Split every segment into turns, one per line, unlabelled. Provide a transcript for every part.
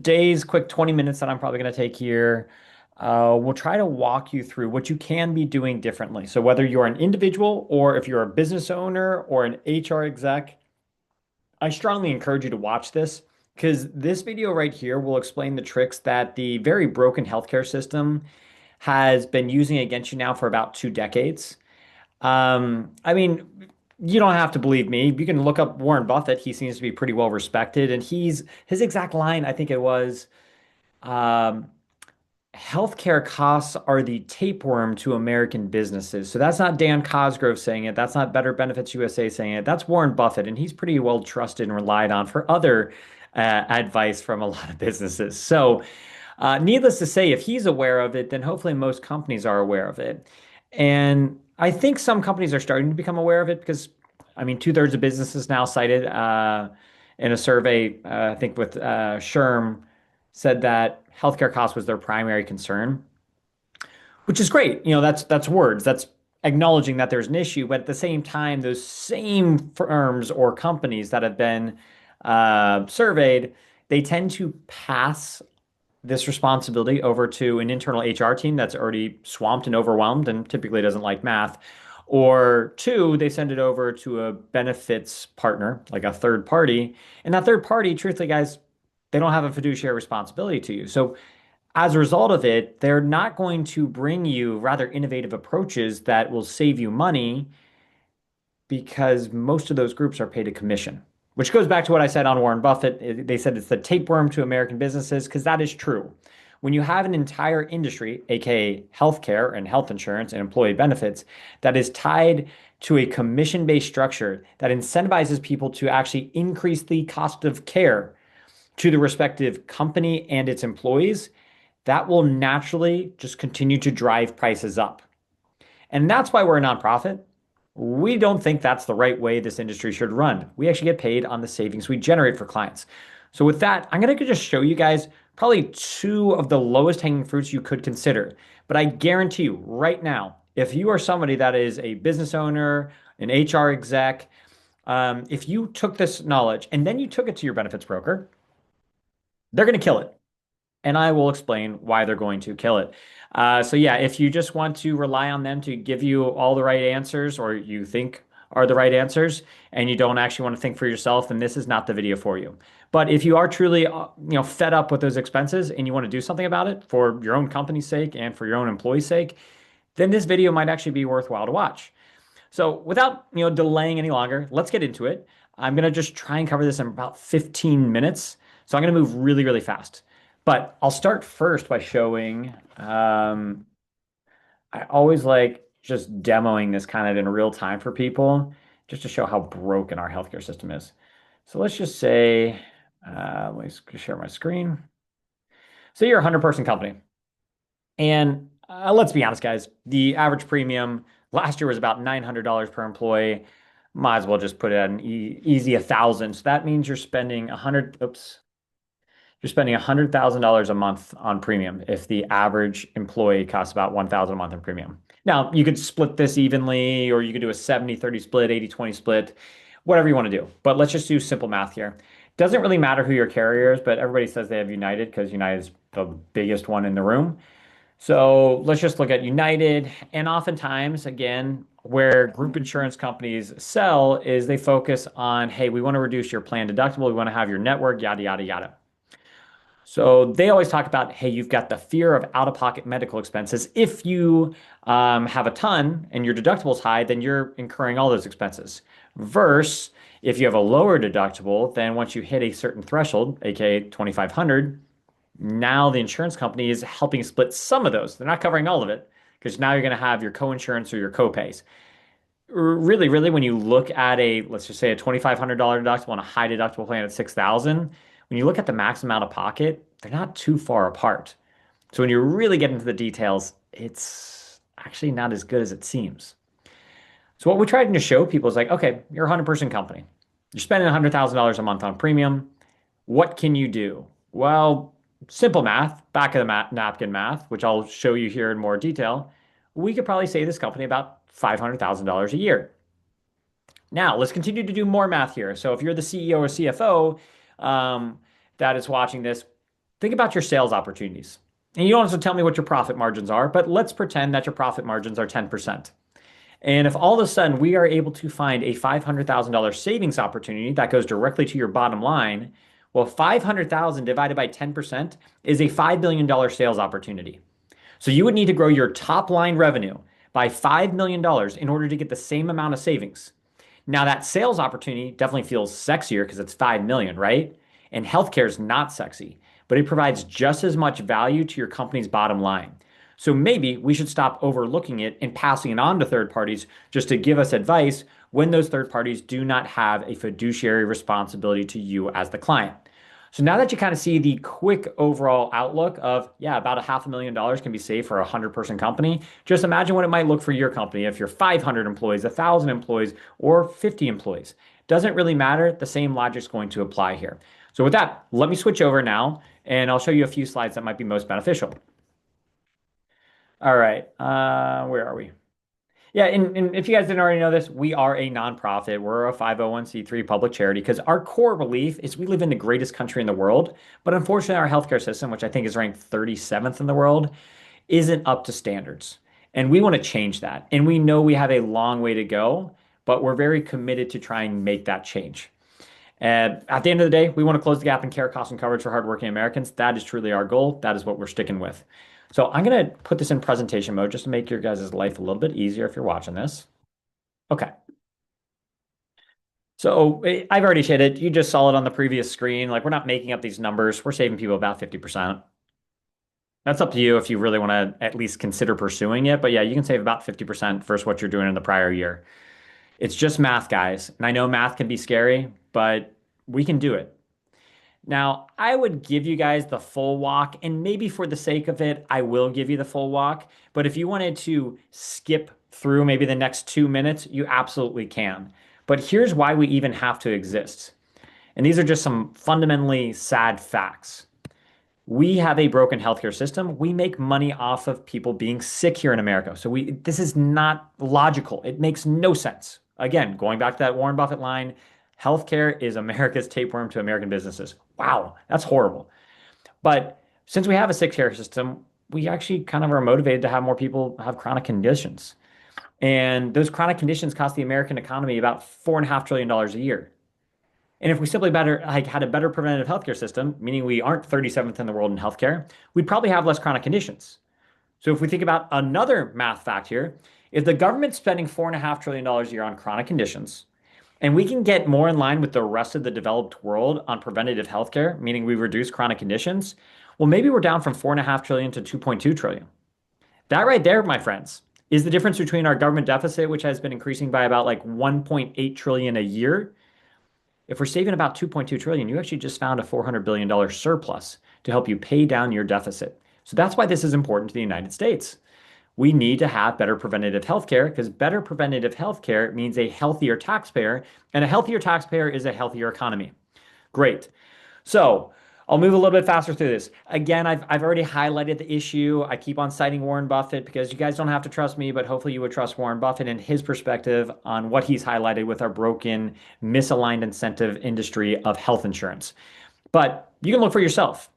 today's quick 20 minutes that I'm probably going to take here, we'll try to walk you through what you can be doing differently. So whether you're an individual or if you're a business owner or an HR exec, I strongly encourage you to watch this because this video right here will explain the tricks that the very broken healthcare system has been using against you now for about 2 decades. I mean, you don't have to believe me. You can look up Warren Buffett. He seems to be pretty well respected, and his exact line, I think it was, um, healthcare costs are the tapeworm to American businesses. So that's not Dan Cosgrove saying it. That's not Better Benefits USA saying it. That's Warren Buffett, and he's pretty well trusted and relied on for other advice from a lot of businesses. So, needless to say, if he's aware of it, then hopefully most companies are aware of it. And I think some companies are starting to become aware of it because, I mean, two-thirds of businesses now cited in a survey, I think with Sherm, said that healthcare costs was their primary concern, which is great. That's words. That's acknowledging that there's an issue, but at the same time, those same firms or companies that have been surveyed, they tend to pass this responsibility over to an internal HR team that's already swamped and overwhelmed and typically doesn't like math. Or two, they send it over to a benefits partner, like a third party. And that third party, truthfully, guys, they don't have a fiduciary responsibility to you. So as a result of it, they're not going to bring you rather innovative approaches that will save you money because most of those groups are paid a commission, which goes back to what I said on Warren Buffett. They said it's the tapeworm to American businesses because that is true. When you have an entire industry, aka healthcare and health insurance and employee benefits, that is tied to a commission-based structure that incentivizes people to actually increase the cost of care to the respective company and its employees, that will naturally just continue to drive prices up. And that's why we're a nonprofit. We don't think that's the right way this industry should run. We actually get paid on the savings we generate for clients. So with that, I'm going to just show you guys probably two of the lowest hanging fruits you could consider. But I guarantee you right now, if you are somebody that is a business owner, an HR exec, if you took this knowledge and then you took it to your benefits broker, they're going to kill it. And I will explain why they're going to kill it. So yeah, if you just want to rely on them to give you all the right answers or you think are the right answers and you don't actually want to think for yourself, then this is not the video for you. But if you are truly, fed up with those expenses and you want to do something about it for your own company's sake and for your own employees' sake, then this video might actually be worthwhile to watch. So without, delaying any longer, let's get into it. I'm going to just try and cover this in about 15 minutes. So I'm going to move really, really fast. But I'll start first by showing, I always like just demoing this kind of in real time for people, just to show how broken our healthcare system is. So let's just say, let me share my screen. So you're a 100-person company. And let's be honest, guys, the average premium last year was about $900 per employee. Might as well just put it at an easy 1,000. So that means you're spending 100, oops. You're spending $100,000 a month on premium if the average employee costs about $1,000 a month in premium. Now, you could split this evenly, or you could do a 70-30 split, 80-20 split, whatever you want to do. But let's just do simple math here. Doesn't really matter who your carrier is, but everybody says they have United because United is the biggest one in the room. So let's just look at United. And oftentimes, again, where group insurance companies sell is they focus on, hey, we want to reduce your plan deductible. We want to have your network, yada, yada, yada. So they always talk about, hey, you've got the fear of out-of-pocket medical expenses. If you have a ton and your deductible is high, then you're incurring all those expenses. Versus if you have a lower deductible, then once you hit a certain threshold, aka 2,500, now the insurance company is helping split some of those. They're not covering all of it because now you're going to have your co-insurance or your co-pays. Really, really, when you look at let's just say a $2,500 deductible and a high deductible plan at 6,000, when you look at the max amount of pocket, they're not too far apart. So when you really get into the details, it's actually not as good as it seems. So what we tried to show people is like, okay, you're a 100-person company. You're spending $100,000 a month on premium. What can you do? Well, simple math, back of the napkin math, which I'll show you here in more detail. We could probably save this company about $500,000 a year. Now, let's continue to do more math here. So if you're the CEO or CFO, that is watching this, Think about your sales opportunities. And you don't have to tell me what your profit margins are, but let's pretend that your profit margins are 10%. And if all of a sudden we are able to find a $500,000 savings opportunity that goes directly to your bottom line, well, 500,000 divided by 10% is a $5 million sales opportunity. So you would need to grow your top line revenue by $5 million in order to get the same amount of savings. Now that sales opportunity definitely feels sexier because it's 5 million, right? And healthcare is not sexy, but it provides just as much value to your company's bottom line. So maybe we should stop overlooking it and passing it on to third parties just to give us advice when those third parties do not have a fiduciary responsibility to you as the client. So now that you kind of see the quick overall outlook of, yeah, about a $500,000 can be saved for a 100-person company, just imagine what it might look for your company if you're 500 employees, 1,000 employees, or 50 employees. Doesn't really matter. The same logic is going to apply here. So with that, let me switch over now and I'll show you a few slides that might be most beneficial. All right, where are we? Yeah, and if you guys didn't already know this, we are a nonprofit. We're a 501(c)(3) public charity because our core belief is we live in the greatest country in the world. But unfortunately, our healthcare system, which I think is ranked 37th in the world, isn't up to standards. And we want to change that. And we know we have a long way to go, but we're very committed to try and make that change. And at the end of the day, we want to close the gap in care costs and coverage for hardworking Americans. That is truly our goal. That is what we're sticking with. So I'm going to put this in presentation mode just to make your guys' life a little bit easier if you're watching this. Okay. So I've already hit it. You just saw it on the previous screen. Like we're not making up these numbers. We're saving people about 50%. That's up to you if you really want to at least consider pursuing it. But yeah, you can save about 50% versus what you're doing in the prior year. It's just math, guys. And I know math can be scary, but we can do it. Now, I would give you guys the full walk, and maybe for the sake of it, I will give you the full walk. But if you wanted to skip through maybe the next 2 minutes, you absolutely can. But here's why we even have to exist. And these are just some fundamentally sad facts. We have a broken healthcare system. We make money off of people being sick here in America. So this is not logical. It makes no sense. Again, going back to that Warren Buffett line, healthcare is America's tapeworm to American businesses. Wow, that's horrible. But since we have a sick care system, we actually kind of are motivated to have more people have chronic conditions. And those chronic conditions cost the American economy about $4.5 trillion a year. And if we simply had a better preventative healthcare system, meaning we aren't 37th in the world in healthcare, we'd probably have less chronic conditions. So if we think about another math fact here, if the government's spending $4.5 trillion a year on chronic conditions, and we can get more in line with the rest of the developed world on preventative healthcare, meaning we reduce chronic conditions, well, maybe we're down from 4.5 trillion to 2.2 trillion. That right there, my friends, is the difference between our government deficit, which has been increasing by about like 1.8 trillion a year. If we're saving about 2.2 trillion, you actually just found a $400 billion surplus to help you pay down your deficit. So that's why this is important to the United States. We need to have better preventative healthcare because better preventative healthcare means a healthier taxpayer, and a healthier taxpayer is a healthier economy. Great. So I'll move a little bit faster through this. Again, I've already highlighted the issue. I keep on citing Warren Buffett because you guys don't have to trust me, but hopefully you would trust Warren Buffett and his perspective on what he's highlighted with our broken, misaligned incentive industry of health insurance. But you can look for yourself.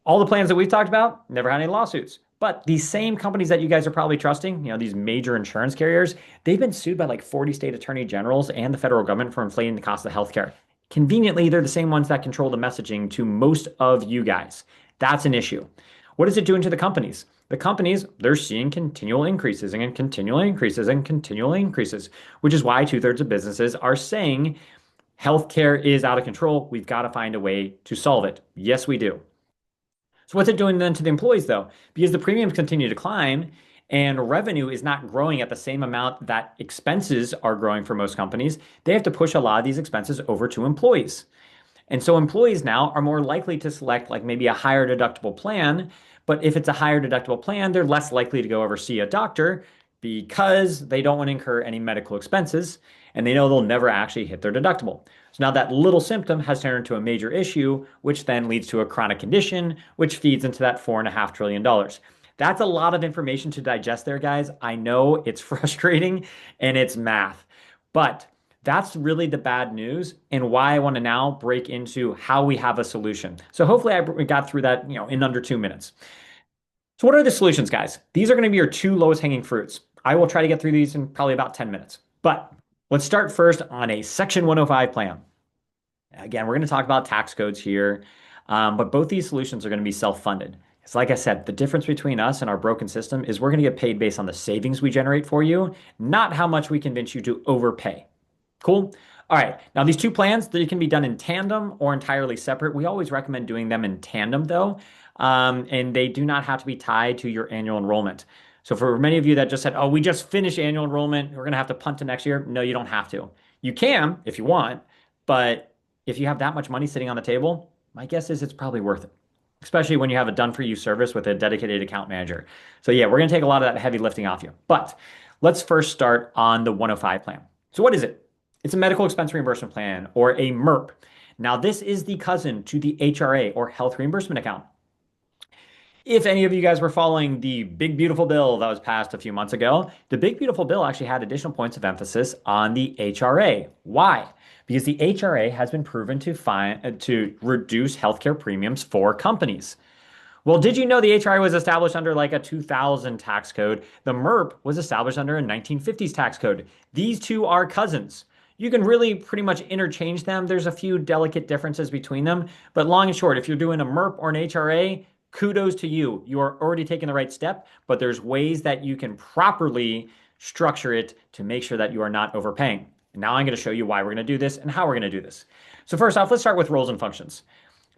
All the plans that we've talked about never had any lawsuits. But these same companies that you guys are probably trusting, these major insurance carriers, they've been sued by like 40 state attorney generals and the federal government for inflating the cost of healthcare. Conveniently, they're the same ones that control the messaging to most of you guys. That's an issue. What is it doing to the companies? The companies, they're seeing continual increases and continual increases and continual increases, which is why 2/3 of businesses are saying healthcare is out of control. We've got to find a way to solve it. Yes, we do. So what's it doing then to the employees though? Because the premiums continue to climb and revenue is not growing at the same amount that expenses are growing for most companies, they have to push a lot of these expenses over to employees. And so employees now are more likely to select like maybe a higher deductible plan. But if it's a higher deductible plan, they're less likely to go over see a doctor because they don't want to incur any medical expenses and they know they'll never actually hit their deductible. So now that little symptom has turned into a major issue, which then leads to a chronic condition, which feeds into that $4.5 trillion. That's a lot of information to digest there, guys. I know it's frustrating and it's math, but That's really the bad news and why I want to now break into how we have a solution. So hopefully we got through that, in under 2 minutes. So what are the solutions, guys? These are going to be your two lowest hanging fruits. I will try to get through these in probably about 10 minutes. But let's start first on a Section 105 plan. Again, we're going to talk about tax codes here, but both these solutions are going to be self-funded. It's like I said, the difference between us and our broken system is we're going to get paid based on the savings we generate for you, not how much we convince you to overpay. Cool. All right. Now, these two plans, they can be done in tandem or entirely separate. We always recommend doing them in tandem, though, and they do not have to be tied to your annual enrollment. So, for many of you that just said, oh, we just finished annual enrollment, we're going to have to punt to next year. No, you don't have to. You can if you want, but if you have that much money sitting on the table, my guess is it's probably worth it, especially when you have a done for you service with a dedicated account manager. So, yeah, we're going to take a lot of that heavy lifting off you. But let's first start on the 105 plan. So, what is it? It's a medical expense reimbursement plan or a MERP. Now, this is the cousin to the HRA or health reimbursement account. If any of you guys were following the big beautiful bill that was passed a few months ago, the big beautiful bill actually had additional points of emphasis on the HRA. Why? Because the HRA has been proven to reduce healthcare premiums for companies. Well, did you know the HRA was established under like a 2000 tax code? The MERP was established under a 1950s tax code. These two are cousins. You can really pretty much interchange them. There's a few delicate differences between them, but long and short, if you're doing a MERP or an HRA, kudos to you. You are already taking the right step, but there's ways that you can properly structure it to make sure that you are not overpaying. And now I'm going to show you why we're going to do this and how we're going to do this. So first off, let's start with roles and functions.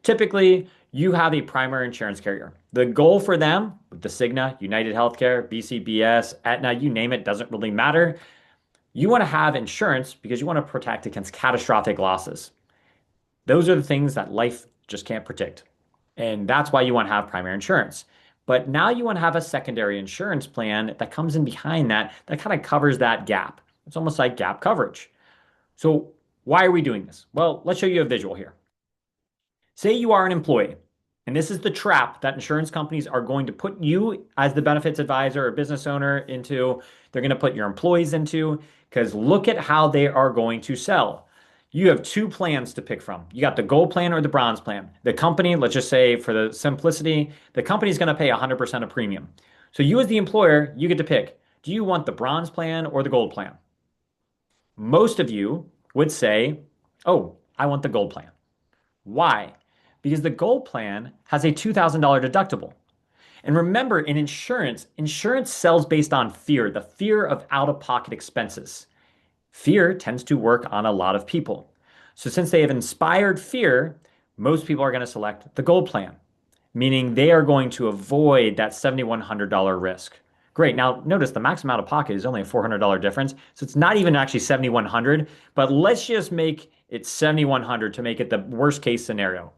Typically, you have a primary insurance carrier. The goal for them, with the Cigna, United Healthcare, BCBS, Aetna, you name it, doesn't really matter. You want to have insurance because you want to protect against catastrophic losses. Those are the things that life just can't predict. And that's why you want to have primary insurance. But now you want to have a secondary insurance plan that comes in behind that, that kind of covers that gap. It's almost like gap coverage. So why are we doing this? Well, let's show you a visual here. Say you are an employee, and this is the trap that insurance companies are going to put you as the benefits advisor or business owner into. They're going to put your employees into, because look at how they are going to sell. You have two plans to pick from. You got the gold plan or the bronze plan. The company, let's just say for the simplicity, the company is going to pay 100% of premium. So you as the employer, you get to pick. Do you want the bronze plan or the gold plan? Most of you would say, oh, I want the gold plan. Why? Because the gold plan has a $2,000 deductible. And remember, in insurance, insurance sells based on fear, the fear of out-of-pocket expenses. Fear tends to work on a lot of people. So since they have inspired fear, most people are going to select the gold plan, meaning they are going to avoid that $7,100 risk. Great. Now notice the max amount of pocket is only a $400 difference. So it's not even actually 7,100, but let's just make it 7,100 to make it the worst case scenario.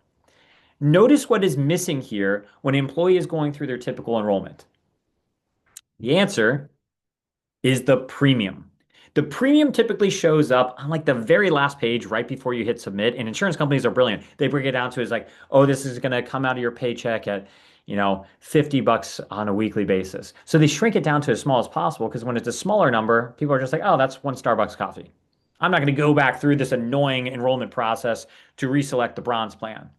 Notice what is missing here when an employee is going through their typical enrollment. The answer is the premium. The premium typically shows up on like the very last page right before you hit submit. And insurance companies are brilliant. They break it down to is like, oh, this is going to come out of your paycheck at, $50 on a weekly basis. So they shrink it down to as small as possible because when it's a smaller number, people are just like, oh, that's one Starbucks coffee. I'm not going to go back through this annoying enrollment process to reselect the bronze plan.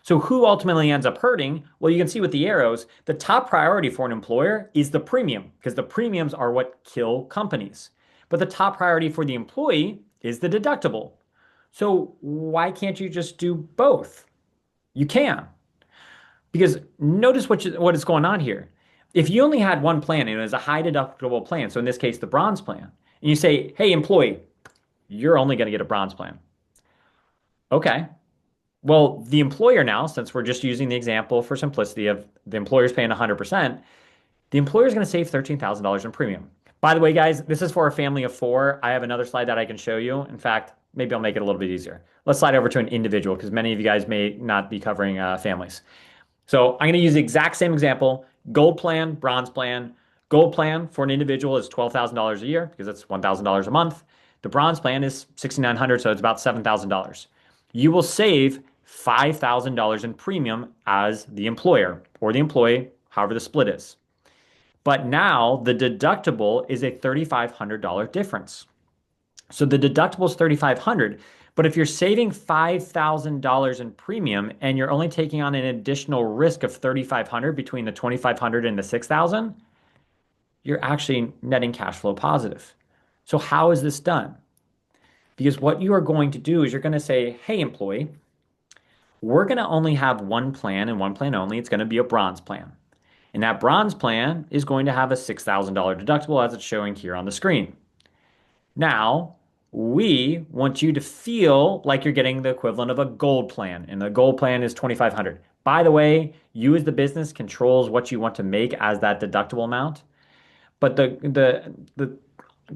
So who ultimately ends up hurting? Well, you can see with the arrows, the top priority for an employer is the premium because the premiums are what kill companies. But the top priority for the employee is the deductible. So why can't you just do both? You can. Because notice what is going on here. If you only had one plan and it was a high deductible plan, so in this case, the bronze plan, and you say, hey, employee, you're only going to get a bronze plan. Okay. Well, the employer now, since we're just using the example for simplicity of the employer's paying 100%, the employer is going to save $13,000 in premium. By the way, guys, this is for a family of four. I have another slide that I can show you. In fact, maybe I'll make it a little bit easier. Let's slide over to an individual because many of you guys may not be covering families. So I'm going to use the exact same example, gold plan, bronze plan. Gold plan for an individual is $12,000 a year because it's $1,000 a month. The bronze plan is $6,900, so it's about $7,000. You will save $5,000 in premium as the employer or the employee, however the split is. But now the deductible is a $3,500 difference. So the deductible is 3,500. But if you're saving $5,000 in premium and you're only taking on an additional risk of 3,500 between the 2,500 and the 6,000, you're actually netting cash flow positive. So how is this done? Because what you are going to do is you're going to say, hey, employee, we're going to only have one plan and one plan only. It's going to be a bronze plan. And that bronze plan is going to have a $6,000 deductible as it's showing here on the screen. Now, we want you to feel like you're getting the equivalent of a gold plan, and the gold plan is 2,500. By the way, you as the business controls what you want to make as that deductible amount, but the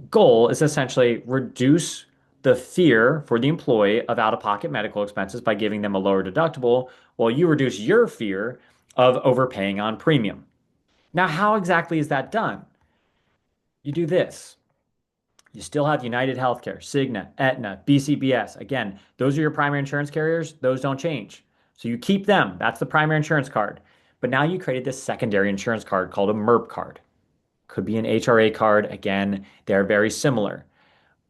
goal is essentially reduce the fear for the employee of out-of-pocket medical expenses by giving them a lower deductible, while you reduce your fear of overpaying on premium. Now, how exactly is that done? You do this. You still have United Healthcare, Cigna, Aetna, BCBS. Again, those are your primary insurance carriers. Those don't change. So you keep them. That's the primary insurance card. But now you created this secondary insurance card called a MERP card. Could be an HRA card. Again, they're very similar.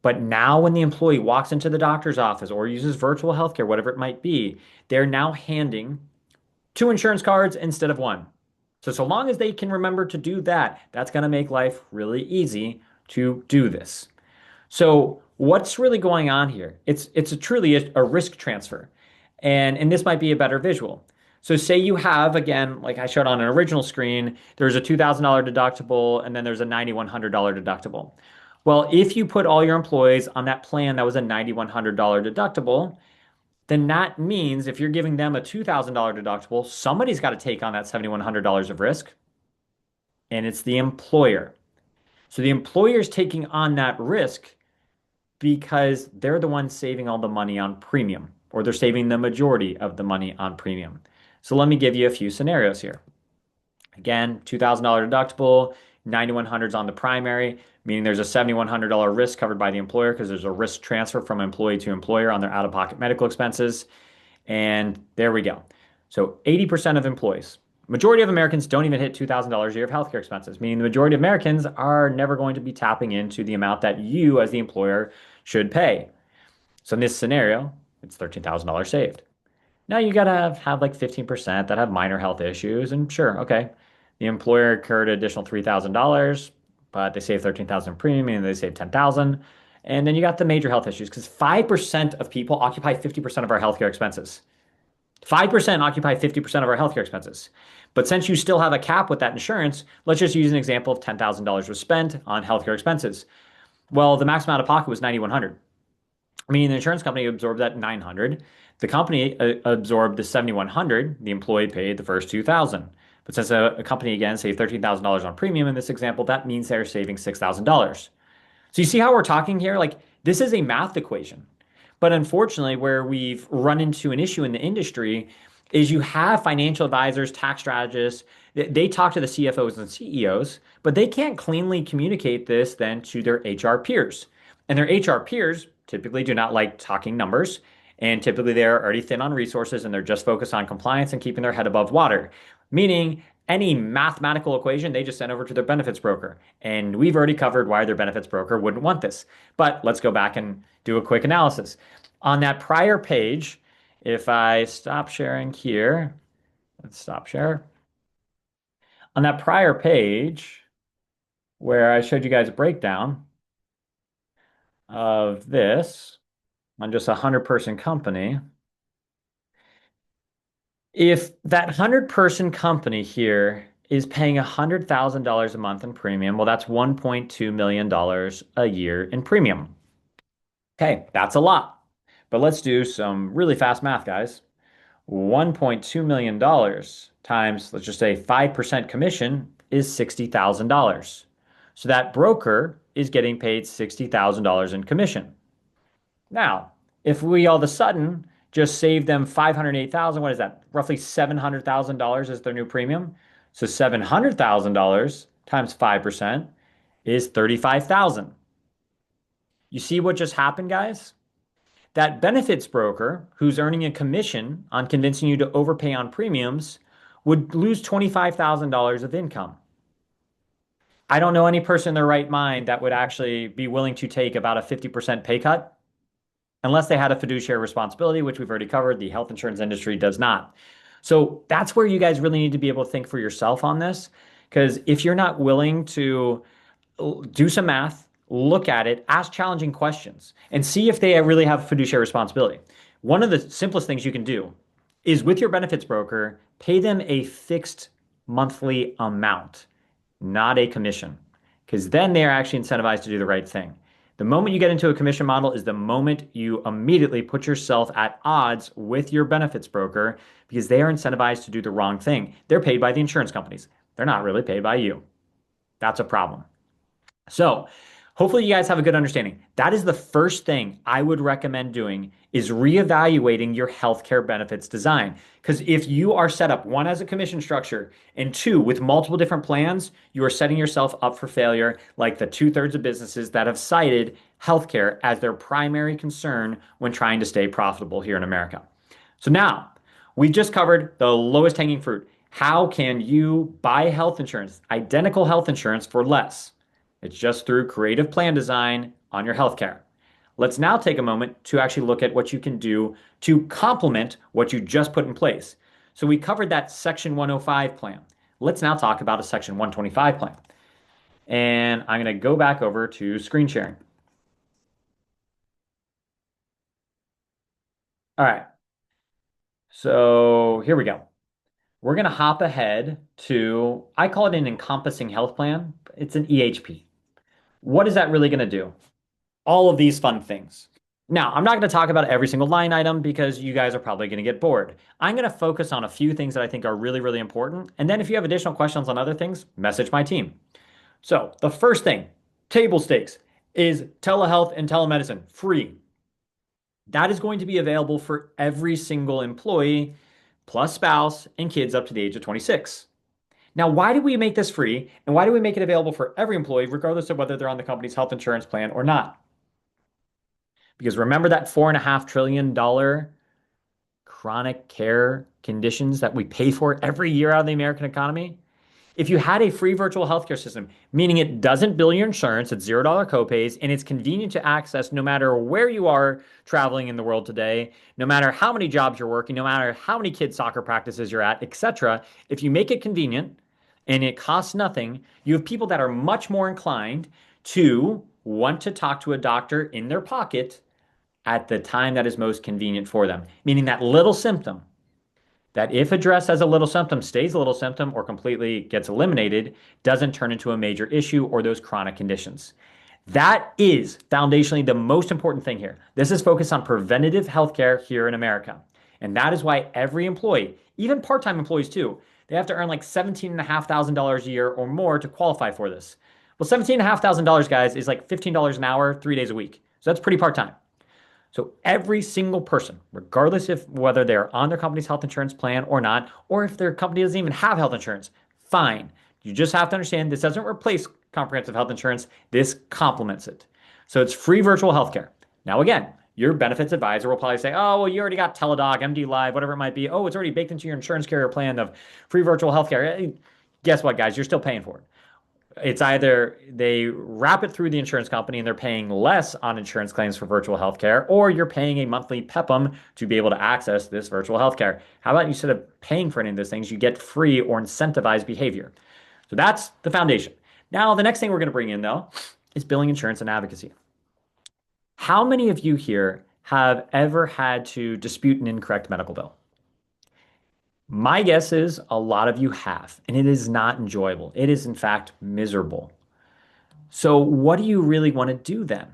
But now when the employee walks into the doctor's office or uses virtual healthcare, whatever it might be, they're now handing two insurance cards instead of one. So long as they can remember to do that, that's going to make life really easy to do this. So what's really going on here? It's truly a risk transfer. And this might be a better visual. So say you have, again, like I showed on an original screen, there's a $2,000 deductible and then there's a $9,100 deductible. Well, if you put all your employees on that plan that was a $9,100 deductible, then that means if you're giving them a $2,000 deductible, somebody's got to take on that $7,100 of risk, and it's the employer. So the employer is taking on that risk because they're the ones saving all the money on premium, or they're saving the majority of the money on premium. So let me give you a few scenarios here. Again, $2,000 deductible, 9,100 is on the primary, meaning there's a $7,100 risk covered by the employer because there's a risk transfer from employee to employer on their out-of-pocket medical expenses. And there we go. So 80% of employees, majority of Americans don't even hit $2,000 a year of healthcare expenses, meaning the majority of Americans are never going to be tapping into the amount that you as the employer should pay. So in this scenario, it's $13,000 saved. Now you gotta have like 15% that have minor health issues, and sure, okay, the employer incurred an additional $3,000, but they saved 13,000 premium, and they saved 10,000. And then you got the major health issues because 5% of people occupy 50% of our healthcare expenses. 5% occupy 50% of our healthcare expenses. But since you still have a cap with that insurance, let's just use an example of $10,000 was spent on healthcare expenses. Well, the maximum out of pocket was 9,100. Meaning the insurance company absorbed that 900. The company absorbed the 7,100. The employee paid the first 2,000. But since a company again saved $13,000 on premium in this example, that means they're saving $6,000. So you see how we're talking here? Like this is a math equation. But unfortunately, where we've run into an issue in the industry is you have financial advisors, tax strategists, they talk to the CFOs and CEOs, but they can't cleanly communicate this then to their HR peers. And their HR peers typically do not like talking numbers. And typically they're already thin on resources and they're just focused on compliance and keeping their head above water. Meaning any mathematical equation they just send over to their benefits broker. And we've already covered why their benefits broker wouldn't want this. But let's go back and do a quick analysis. On that prior page, if I stop sharing here, let's stop share. On that prior page where I showed you guys a breakdown of this on just a 100-person company, if that 100-person company here is paying $100,000 a month in premium, well, that's $1.2 million a year in premium. Okay, that's a lot. But let's do some really fast math, guys. $1.2 million times, let's just say 5% commission is $60,000. So that broker is getting paid $60,000 in commission. Now, if we all of a sudden just save them 508,000, what is that? Roughly $700,000 is their new premium. So $700,000 times 5% is 35,000. You see what just happened, guys? That benefits broker who's earning a commission on convincing you to overpay on premiums would lose $25,000 of income. I don't know any person in their right mind that would actually be willing to take about a 50% pay cut unless they had a fiduciary responsibility, which we've already covered. The health insurance industry does not. So that's where you guys really need to be able to think for yourself on this. Because if you're not willing to do some math, look at it, ask challenging questions, and see if they really have fiduciary responsibility. One of the simplest things you can do is with your benefits broker, pay them a fixed monthly amount, not a commission, because then they are actually incentivized to do the right thing. The moment you get into a commission model is the moment you immediately put yourself at odds with your benefits broker because they are incentivized to do the wrong thing. They're paid by the insurance companies. They're not really paid by you. That's a problem. So, hopefully you guys have a good understanding. That is the first thing I would recommend doing is reevaluating your healthcare benefits design. Because if you are set up one as a commission structure and two with multiple different plans, you are setting yourself up for failure, like the two-thirds of businesses that have cited healthcare as their primary concern when trying to stay profitable here in America. So now we've just covered the lowest hanging fruit. How can you buy health insurance, identical health insurance for less? It's just through creative plan design on your healthcare. Let's now take a moment to actually look at what you can do to complement what you just put in place. So we covered that Section 105 plan. Let's now talk about a Section 125 plan. And I'm going to go back over to screen sharing. All right. So here we go. We're going to hop ahead to, I call it an encompassing health plan. It's an EHP. What is that really going to do? All of these fun things. Now, I'm not going to talk about every single line item because you guys are probably going to get bored. I'm going to focus on a few things that I think are really, really important. And then if you have additional questions on other things, message my team. So, the first thing, table stakes, is telehealth and telemedicine free. That is going to be available for every single employee, plus spouse and kids up to the age of 26. Now, why do we make this free and why do we make it available for every employee, regardless of whether they're on the company's health insurance plan or not? Because remember that $4.5 trillion chronic care conditions that we pay for every year out of the American economy? If you had a free virtual healthcare system, meaning it doesn't bill your insurance, it's $0 copays, and it's convenient to access no matter where you are traveling in the world today, no matter how many jobs you're working, no matter how many kids' soccer practices you're at, etc., if you make it convenient and it costs nothing, you have people that are much more inclined to want to talk to a doctor in their pocket at the time that is most convenient for them, meaning that little symptom that if addressed as a little symptom stays a little symptom or completely gets eliminated, doesn't turn into a major issue or those chronic conditions. That is foundationally the most important thing here. This is focused on preventative healthcare here in America. And that is why every employee, even part-time employees too, they have to earn like $17,500 a year or more to qualify for this. Well, $17,500, guys, is like $15 an hour, 3 days a week. So that's pretty part-time. So every single person, regardless of whether they're on their company's health insurance plan or not, or if their company doesn't even have health insurance, fine. You just have to understand this doesn't replace comprehensive health insurance. This complements it. So it's free virtual healthcare. Now, again, your benefits advisor will probably say, oh, well, you already got Teladoc, MD Live, whatever it might be. Oh, it's already baked into your insurance carrier plan of free virtual healthcare. Guess what, guys? You're still paying for it. It's either they wrap it through the insurance company and they're paying less on insurance claims for virtual healthcare, or you're paying a monthly PEPM to be able to access this virtual healthcare. How about instead of paying for any of those things, you get free or incentivized behavior? So that's the foundation. Now, the next thing we're going to bring in, though, is billing insurance and advocacy. How many of you here have ever had to dispute an incorrect medical bill? My guess is a lot of you have, and it is not enjoyable. It is, in fact, miserable. So, what do you really want to do then?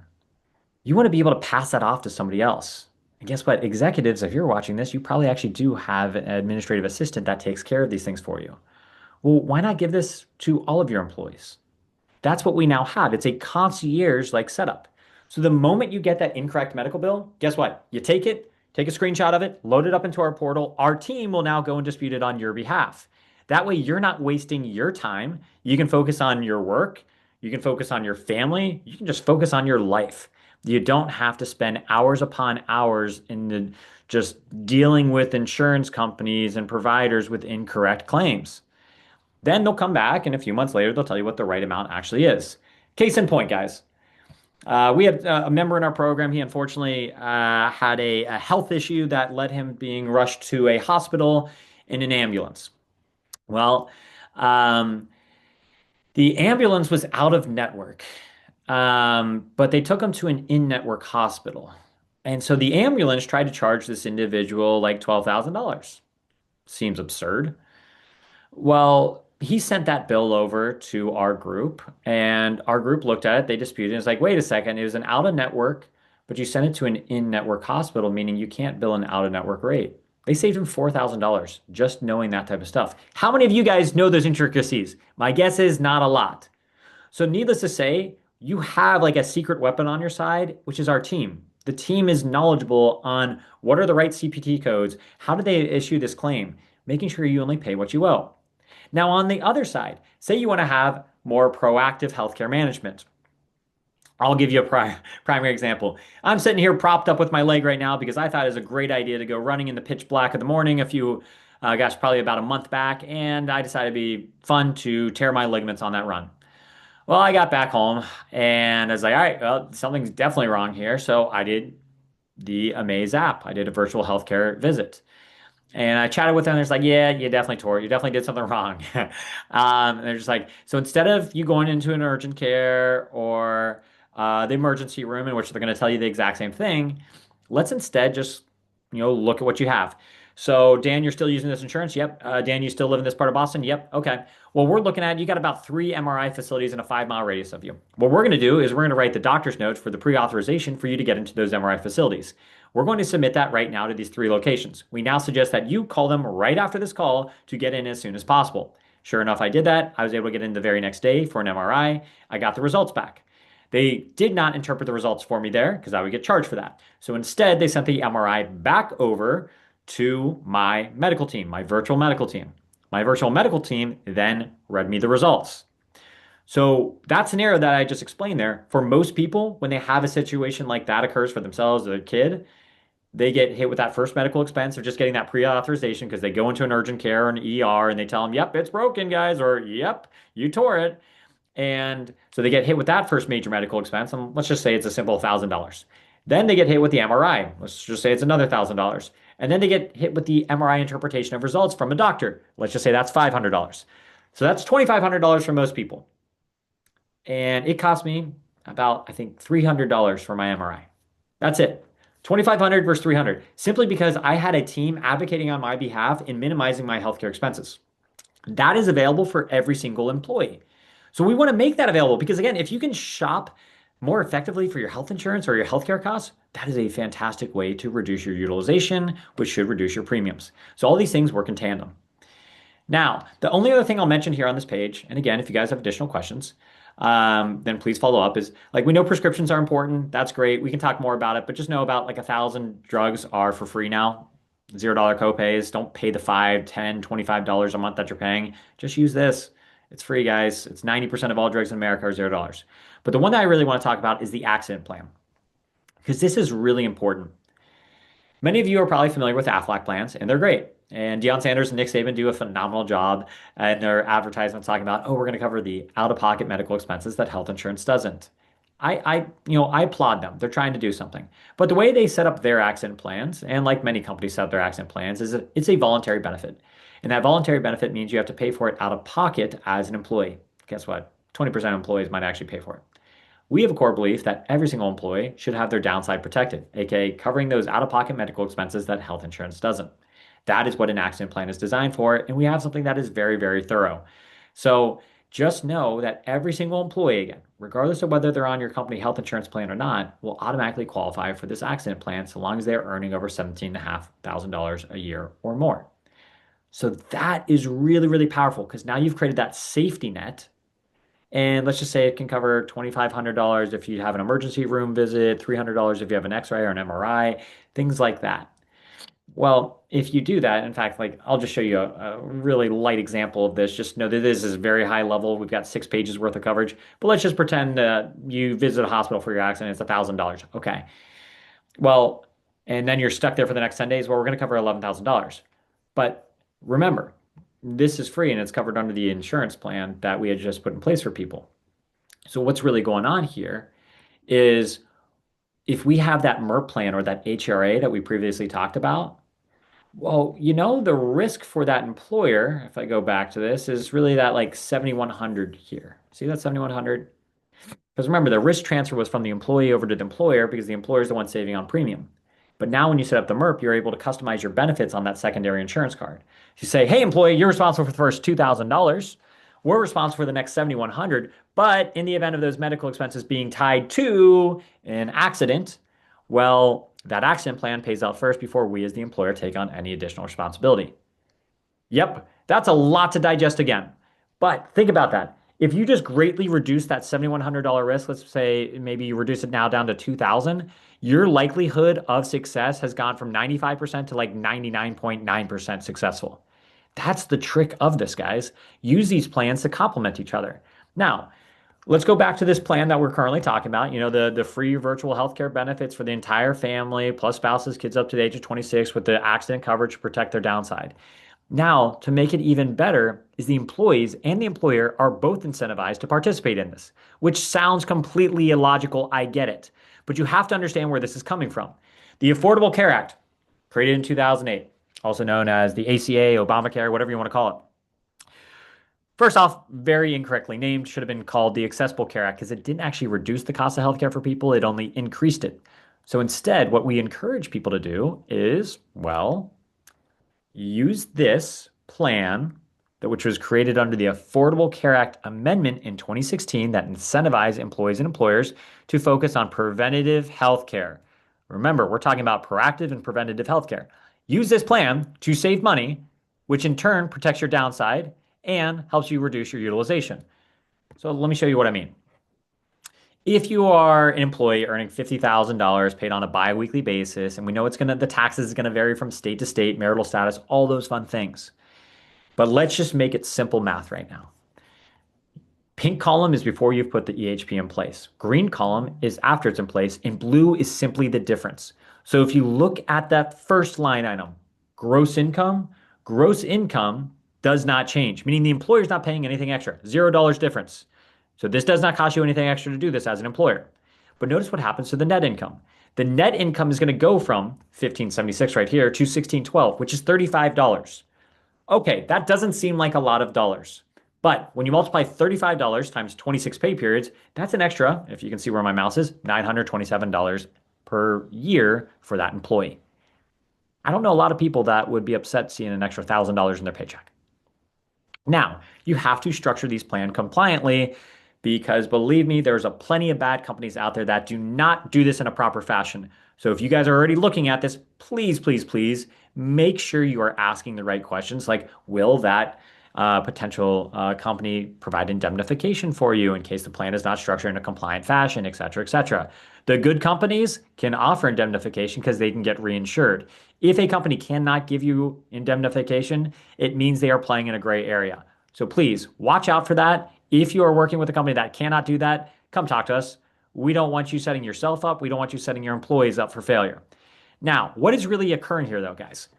You want to be able to pass that off to somebody else. And guess what? Executives, if you're watching this, you probably actually do have an administrative assistant that takes care of these things for you. Well, why not give this to all of your employees? That's what we now have. It's a concierge like setup. So the moment you get that incorrect medical bill, guess what? You take it, take a screenshot of it, load it up into our portal. Our team will now go and dispute it on your behalf. That way, you're not wasting your time. You can focus on your work. You can focus on your family. You can just focus on your life. You don't have to spend hours upon hours in just dealing with insurance companies and providers with incorrect claims. Then they'll come back and a few months later, they'll tell you what the right amount actually is. Case in point, guys. We had a member in our program. He unfortunately had a health issue that led him being rushed to a hospital in an ambulance. Well, um, the ambulance was out of network, but they took him to an in-network hospital. And so the ambulance tried to charge this individual like $12,000. Seems absurd. Well, he sent that bill over to our group, and our group looked at it. They disputed it. It's like, wait a second, it was an out of network, but you sent it to an in-network hospital, meaning you can't bill an out of network rate. They saved him $4,000 just knowing that type of stuff. How many of you guys know those intricacies? My guess is not a lot. So, needless to say, you have like a secret weapon on your side, which is our team. The team is knowledgeable on what are the right CPT codes, how do they issue this claim, making sure you only pay what you owe. Now, on the other side, say you want to have more proactive healthcare management. I'll give you a primary example. I'm sitting here propped up with my leg right now because I thought it was a great idea to go running in the pitch black of the morning gosh, probably about a month back, and I decided it'd be fun to tear my ligaments on that run. Well, I got back home and I was like, all right, well, something's definitely wrong here. So I did the Amaze app. I did a virtual healthcare visit. And I chatted with them. They're just like, yeah, you definitely tore it. You definitely did something wrong. And they're just like, so instead of you going into an urgent care or the emergency room in which they're going to tell you the exact same thing, let's instead just, look at what you have. So, Dan, you're still using this insurance? Yep. Dan, you still live in this part of Boston? Yep. Okay. Well, we're looking at you got about 3 MRI facilities in a 5 mile radius of you. What we're going to do is we're going to write the doctor's notes for the pre-authorization for you to get into those MRI facilities. We're going to submit that right now to these 3 locations. We now suggest that you call them right after this call to get in as soon as possible. Sure enough, I did that. I was able to get in the very next day for an MRI. I got the results back. They did not interpret the results for me there because I would get charged for that. So instead, they sent the MRI back over to my medical team, my virtual medical team. My virtual medical team then read me the results. So that scenario that I just explained there, for most people, when they have a situation like that occurs for themselves or their kid, they get hit with that first medical expense of just getting that pre-authorization because they go into an urgent care or an ER and they tell them, yep, it's broken, guys, or yep, you tore it. And so they get hit with that first major medical expense. And let's just say it's a simple $1,000. Then they get hit with the MRI. Let's just say it's another $1,000. And then they get hit with the MRI interpretation of results from a doctor. Let's just say that's $500. So that's $2,500 for most people. And it cost me about, I think, $300 for my MRI. That's it. 2,500 versus 300, simply because I had a team advocating on my behalf in minimizing my healthcare expenses. That is available for every single employee. So we want to make that available because, again, if you can shop more effectively for your health insurance or your healthcare costs, that is a fantastic way to reduce your utilization, which should reduce your premiums. So all these things work in tandem. Now, the only other thing I'll mention here on this page, and again, if you guys have additional questions, then please follow up, is like we know prescriptions are important. That's great. We can talk more about it, but just know about like 1,000 drugs are for free now. $0 copays. Don't pay the $5, $10, $25 a month that you're paying. Just use this. It's free, guys. It's 90% of all drugs in America are $0. But the one that I really want to talk about is the accident plan, because this is really important. Many of you are probably familiar with Aflac plans, and they're great. And Deion Sanders and Nick Saban do a phenomenal job in their advertisements talking about, oh, we're going to cover the out-of-pocket medical expenses that health insurance doesn't. I applaud them. They're trying to do something. But the way they set up their accident plans, and like many companies set up their accident plans, is that it's a voluntary benefit. And that voluntary benefit means you have to pay for it out of pocket as an employee. Guess what? 20% of employees might actually pay for it. We have a core belief that every single employee should have their downside protected, aka covering those out-of-pocket medical expenses that health insurance doesn't. That is what an accident plan is designed for, and we have something that is very, very thorough. So just know that every single employee, again, regardless of whether they're on your company health insurance plan or not, will automatically qualify for this accident plan so long as they're earning over $17,500 a year or more. So that is really, really powerful because now you've created that safety net. And let's just say it can cover $2,500 if you have an emergency room visit, $300 if you have an X-ray or an MRI, things like that. Well, if you do that, in fact, like I'll just show you a really light example of this. Just know that this is very high level. We've got 6 pages worth of coverage, but let's just pretend you visit a hospital for your accident. It's $1,000. Okay. Well, and then you're stuck there for the next 10 days. Well, we're going to cover $11,000. But remember, This is free and it's covered under the insurance plan that we had just put in place for people. So what's really going on here is if we have that MERP plan or that HRA that we previously talked about, well, the risk for that employer, if I go back to this, is really that like 7,100 here. See that 7,100? Because remember, the risk transfer was from the employee over to the employer because the employer is the one saving on premium. But now when you set up the MERP, you're able to customize your benefits on that secondary insurance card. You say, hey, employee, you're responsible for the first $2,000. We're responsible for the next 7,100. But in the event of those medical expenses being tied to an accident, well, that accident plan pays out first before we as the employer take on any additional responsibility. Yep, that's a lot to digest again. But think about that. If you just greatly reduce that $7,100 risk, let's say maybe you reduce it now down to 2,000, your likelihood of success has gone from 95% to like 99.9% successful. That's the trick of this, guys. Use these plans to complement each other. Now, let's go back to this plan that we're currently talking about. The free virtual healthcare benefits for the entire family, plus spouses, kids up to the age of 26 with the accident coverage to protect their downside. Now, to make it even better, is the employees and the employer are both incentivized to participate in this, which sounds completely illogical. I get it. But you have to understand where this is coming from. The Affordable Care Act, created in 2008, also known as the ACA, Obamacare, whatever you want to call it. First off, very incorrectly named, should have been called the Accessible Care Act because it didn't actually reduce the cost of healthcare for people, it only increased it. So instead, what we encourage people to do is, well, use this plan which was created under the Affordable Care Act amendment in 2016 that incentivized employees and employers to focus on preventative health care. Remember, we're talking about proactive and preventative health care. Use this plan to save money, which in turn protects your downside and helps you reduce your utilization. So let me show you what I mean. If you are an employee earning $50,000 paid on a biweekly basis, and we know the taxes is gonna vary from state to state, marital status, all those fun things. But let's just make it simple math right now. Pink column is before you've put the EHP in place. Green column is after it's in place, and blue is simply the difference. So if you look at that first line item, gross income does not change, meaning the employer's not paying anything extra, $0 difference. So this does not cost you anything extra to do this as an employer. But notice what happens to the net income. The net income is going to go from 1576 right here to 1612, which is $35. Okay, that doesn't seem like a lot of dollars. But when you multiply $35 times 26 pay periods, that's an extra, if you can see where my mouse is, $927 per year for that employee. I don't know a lot of people that would be upset seeing an extra $1,000 in their paycheck. Now, you have to structure these plans compliantly because believe me, there's a plenty of bad companies out there that do not do this in a proper fashion. So if you guys are already looking at this, please, please, please make sure you are asking the right questions like, will that potential company provide indemnification for you in case the plan is not structured in a compliant fashion, et cetera, et cetera. The good companies can offer indemnification because they can get reinsured. If a company cannot give you indemnification, it means they are playing in a gray area. So please watch out for that. If you are working with a company that cannot do that, come talk to us. We don't want you setting yourself up. We don't want you setting your employees up for failure. Now, what is really occurring here though, guys?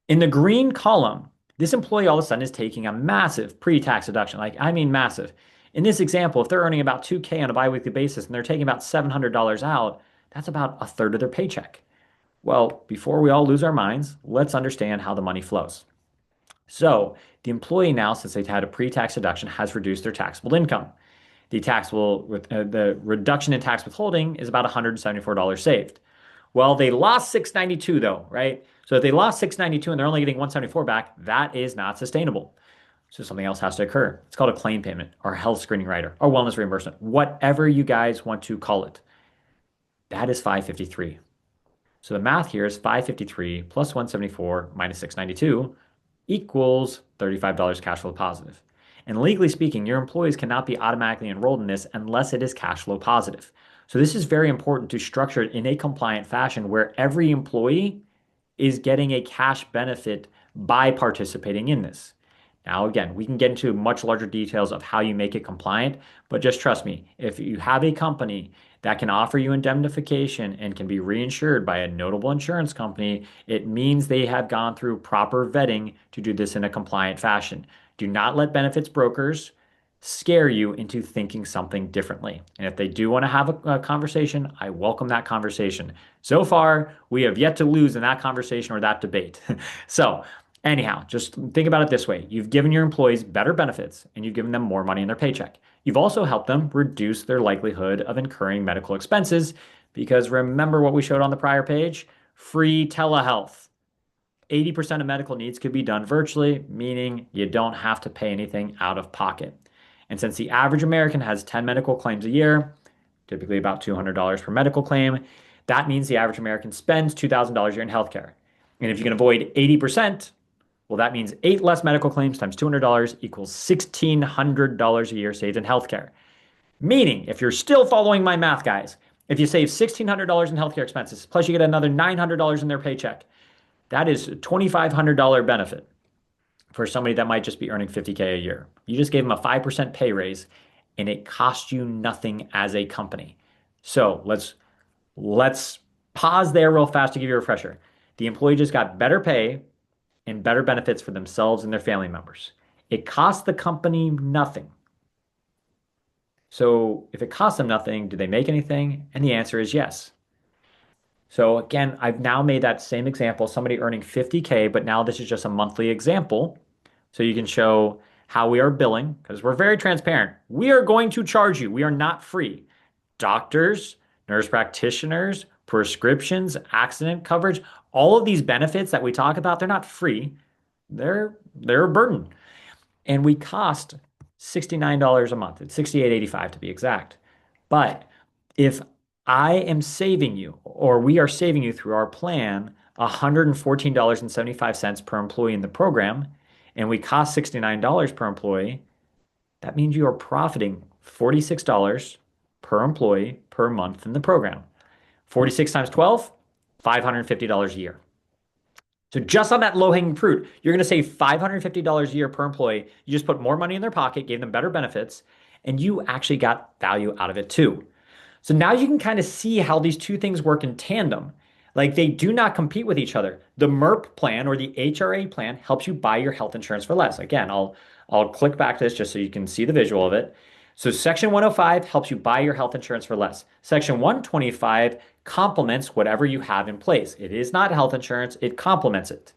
In the green column, this employee all of a sudden is taking a massive pre-tax deduction. Like, I mean massive. In this example, if they're earning about 2K on a biweekly basis and they're taking about $700 out, that's about a third of their paycheck. Well, before we all lose our minds, let's understand how the money flows. So the employee now, since they've had a pre-tax deduction, has reduced their taxable income. The reduction in tax withholding is about $174 saved. Well, they lost 692 though, right? So if they lost 692 and they're only getting 174 back, that is not sustainable. So something else has to occur. It's called a claim payment or health screening rider or wellness reimbursement, whatever you guys want to call it. That is 553. So the math here is 553 plus 174 minus 692 equals $35 cash flow positive. And legally speaking, your employees cannot be automatically enrolled in this unless it is cash flow positive. So this is very important to structure it in a compliant fashion where every employee is getting a cash benefit by participating in this. Now, again, we can get into much larger details of how you make it compliant, but just trust me, if you have a company that can offer you indemnification and can be reinsured by a notable insurance company, it means they have gone through proper vetting to do this in a compliant fashion. Do not let benefits brokers scare you into thinking something differently. And if they do want to have a conversation, I welcome that conversation. So far, we have yet to lose in that conversation or that debate. So, anyhow, just think about it this way. You've given your employees better benefits and you've given them more money in their paycheck. You've also helped them reduce their likelihood of incurring medical expenses because remember what we showed on the prior page? Free telehealth. 80% of medical needs could be done virtually, meaning you don't have to pay anything out of pocket. And since the average American has 10 medical claims a year, typically about $200 per medical claim, that means the average American spends $2,000 a year in healthcare. And if you can avoid 80%, well, that means eight less medical claims times $200 equals $1,600 a year saved in healthcare. Meaning, if you're still following my math, guys, if you save $1,600 in healthcare expenses, plus you get another $900 in their paycheck, that is a $2,500 benefit for somebody that might just be earning 50K a year. You just gave them a 5% pay raise and it cost you nothing as a company. So let's pause there real fast to give you a refresher. The employee just got better pay and better benefits for themselves and their family members. It cost the company nothing. So if it costs them nothing, do they make anything? And the answer is yes. So again, I've now made that same example, somebody earning 50K, but now this is just a monthly example. So you can show how we are billing because we're very transparent. We are going to charge you. We are not free. Doctors, nurse practitioners, prescriptions, accident coverage, all of these benefits that we talk about, they're not free. They're a burden. And we cost $69 a month. It's $68.85 to be exact. But if I am saving you, or we are saving you through our plan, $114.75 per employee in the program, and we cost $69 per employee, that means you are profiting $46 per employee per month in the program. 46 times 12, $550 a year. So just on that low-hanging fruit, you're going to save $550 a year per employee. You just put more money in their pocket, gave them better benefits, and you actually got value out of it too. So now you can kind of see how these two things work in tandem. Like they do not compete with each other. The MERP plan or the HRA plan helps you buy your health insurance for less. Again, I'll click back to this just so you can see the visual of it. So Section 105 helps you buy your health insurance for less. Section 125 complements whatever you have in place. It is not health insurance, it complements it.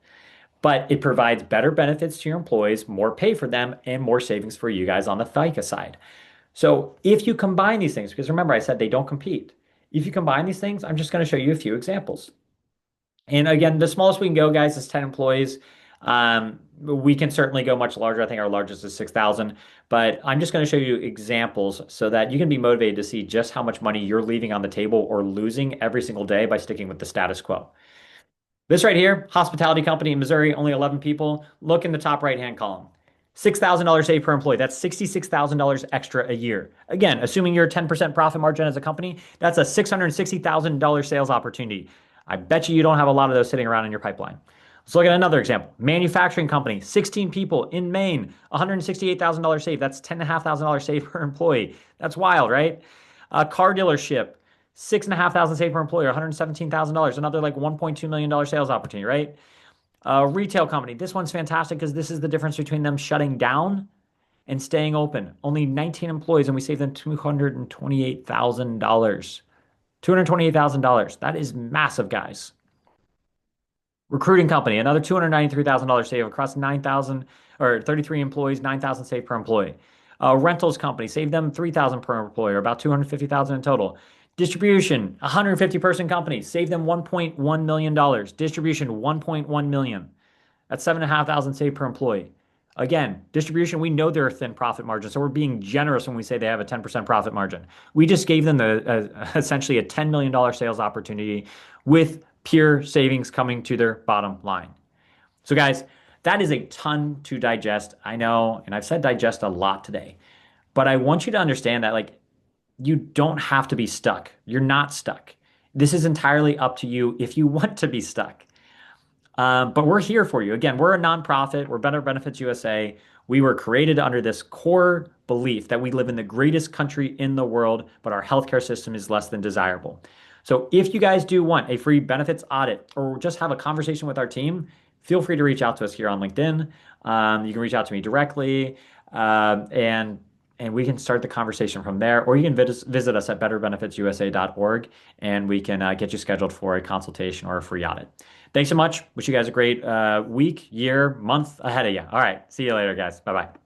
But it provides better benefits to your employees, more pay for them, and more savings for you guys on the FICA side. So if you combine these things, because remember I said they don't compete. If you combine these things, I'm just going to show you a few examples. And again, the smallest we can go, guys, is 10 employees. We can certainly go much larger. I think our largest is 6,000, but I'm just going to show you examples so that you can be motivated to see just how much money you're leaving on the table or losing every single day by sticking with the status quo. This right here, hospitality company in Missouri, only 11 people. Look in the top right-hand column. $6,000 saved per employee. That's $66,000 extra a year. Again, assuming you're a 10% profit margin as a company, that's a $660,000 sales opportunity. I bet you don't have a lot of those sitting around in your pipeline. Let's look at another example. Manufacturing company, 16 people in Maine, $168,000 saved. That's $10,500 saved per employee. That's wild, right? A car dealership, $6,500 saved per employee, $117,000. Another like $1.2 million sales opportunity, right? A retail company. This one's fantastic because this is the difference between them shutting down and staying open. Only 19 employees and we saved them $228,000. $228,000. That is massive, guys. Recruiting company, another $293,000 save across 9,000 or 33 employees, 9,000 saved per employee. Rentals company, saved them 3,000 per employee, or about 250,000 in total. Distribution, 150 person company, saved them $1.1 million. Distribution, $1.1 million. That's 7,500 saved per employee. Again, distribution, we know they're a thin profit margin, so we're being generous when we say they have a 10% profit margin. We just gave them essentially a $10 million sales opportunity with pure savings coming to their bottom line. So guys, that is a ton to digest. I know, and I've said digest a lot today, but I want you to understand that like you don't have to be stuck. You're not stuck. This is entirely up to you if you want to be stuck. But we're here for you. Again, we're a nonprofit. We're Better Benefits USA. We were created under this core belief that we live in the greatest country in the world, but our healthcare system is less than desirable. So if you guys do want a free benefits audit or just have a conversation with our team, feel free to reach out to us here on LinkedIn. You can reach out to me directly, and we can start the conversation from there. Or you can visit us at betterbenefitsusa.org, and we can get you scheduled for a consultation or a free audit. Thanks so much. Wish you guys a great week, year, month ahead of you. All right. See you later, guys. Bye bye.